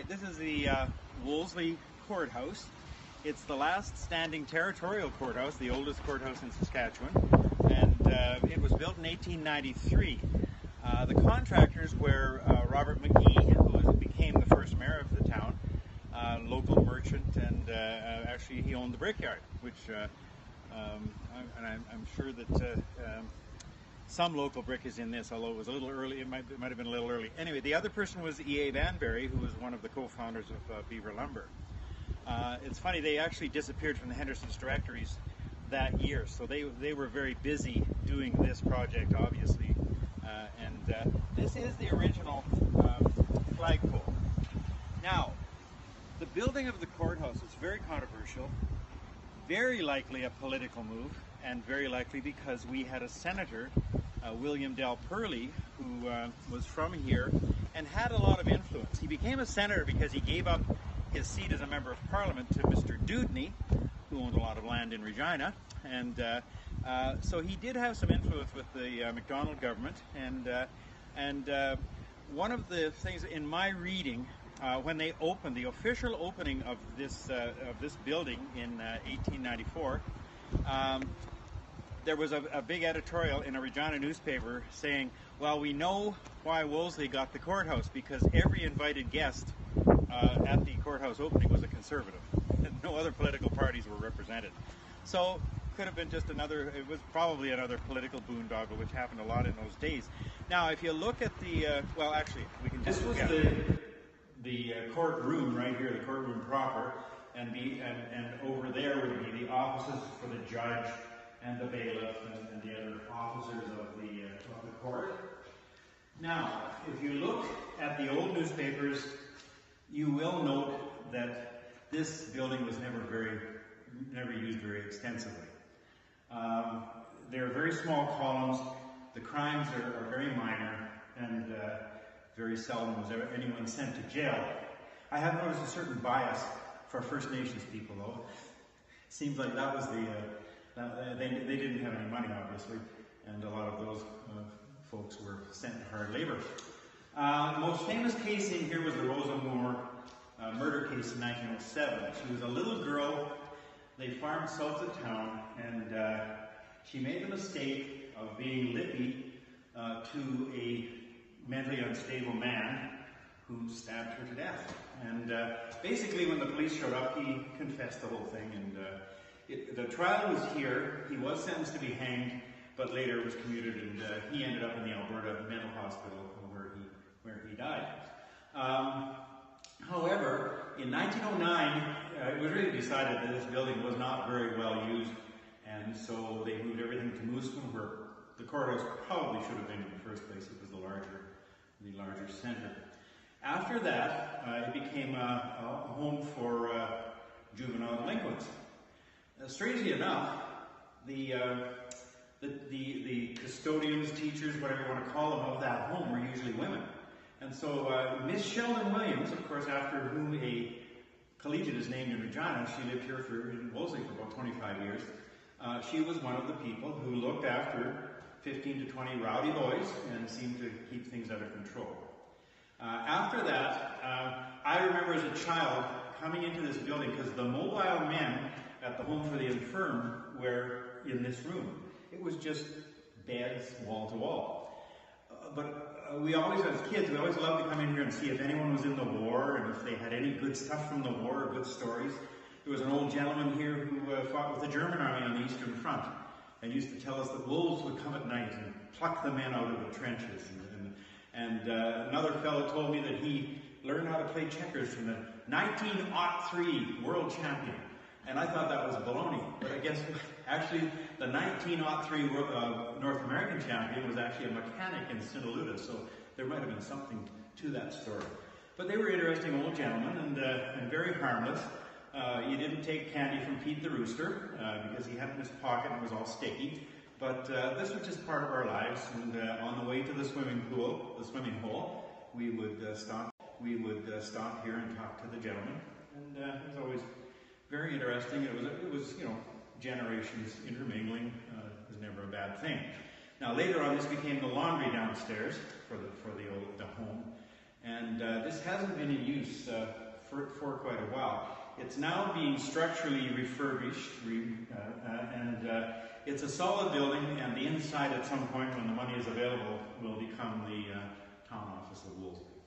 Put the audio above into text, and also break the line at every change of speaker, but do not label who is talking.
This is the Wolseley Courthouse. It's the last standing territorial courthouse, the oldest courthouse in Saskatchewan, and it was built in 1893. The contractors were Robert McGee, who became the first mayor of the town, local merchant, and actually he owned the brickyard, which I'm sure that some local brick is in this, although it was a little early. It might have been a little early. Anyway, the other person was E.A. Vanberry, who was one of the co-founders of Beaver Lumber. It's funny, they actually disappeared from the Henderson's directories that year, so they were very busy doing this project, obviously. This is the original flagpole. Now, the building of the courthouse is very controversial, very likely a political move, and very likely because we had a senator, William Del Purley, who was from here and had a lot of influence. He became a senator because he gave up his seat as a member of parliament to Mr. Dewdney, who owned a lot of land in Regina, and so he did have some influence with the MacDonald government. And one of the things in my reading, when they opened, the official opening of this building in 1894, there was a big editorial in a Regina newspaper saying, well, we know why Wolseley got the courthouse, because every invited guest at the courthouse opening was a conservative. No other political parties were represented. So could have been just it was probably another political boondoggle, which happened a lot in those days. Now, if you look at the, well, actually, we can just look at the courtroom right here, the courtroom proper, and over there would be the offices for the judge and the bailiff and the other officers of the court. Now, if you look at the old newspapers, you will note that this building was never used very extensively. There are very small columns. The crimes are very minor, and very seldom was anyone sent to jail. I have noticed a certain bias for First Nations people, though. Seems like that was they didn't have any money, obviously, and a lot of those folks were sent to hard labor. The most famous case in here was the Rosa Moore murder case in 1907. She was a little girl. They farmed south of town, and she made the mistake of being lippy to a mentally unstable man who stabbed her to death. And basically, when the police showed up, he confessed the whole thing. And the trial was here. He was sentenced to be hanged, but later it was commuted, and he ended up in the Alberta Mental Hospital where he died. However, in 1909, it was really decided that this building was not very well used, and so they moved everything to Moosomin, where the courthouse probably should have been in the first place. It was the larger center. After that, it became a home for juvenile delinquents. Strangely enough, the custodians, teachers, whatever you want to call them, of that home were usually women. And so Miss Sheldon Williams, of course, after whom a collegiate is named in Regina, she lived here in Wolseley for about 25 years. She was one of the people who looked after 15 to 20 rowdy boys and seemed to keep things under control. After that, I remember as a child coming into this building, because the mobile men at the home for the infirm were in this room. It was just beds wall to wall. But we always, as kids, we always loved to come in here and see if anyone was in the war and if they had any good stuff from the war or good stories. There was an old gentleman here who fought with the German army on the Eastern Front and used to tell us that wolves would come at night and pluck the men out of the trenches. And another fellow told me that he learned how to play checkers from the 1903 world champion. And I thought that was baloney, but I guess actually the 1903 North American champion was actually a mechanic in St. Luda, so there might have been something to that story. But they were interesting old gentlemen and very harmless. You didn't take candy from Pete the Rooster because he had it in his pocket and it was all sticky. But this was just part of our lives, and on the way to the swimming hole, we would stop here and talk to the gentleman, and it was always very interesting. It was generations intermingling. It was never a bad thing. Now later on, this became the laundry downstairs for the home, and this hasn't been in use for quite a while. It's now being structurally refurbished, and it's a solid building, and the inside at some point when the money is available will become the town office of Wolseley.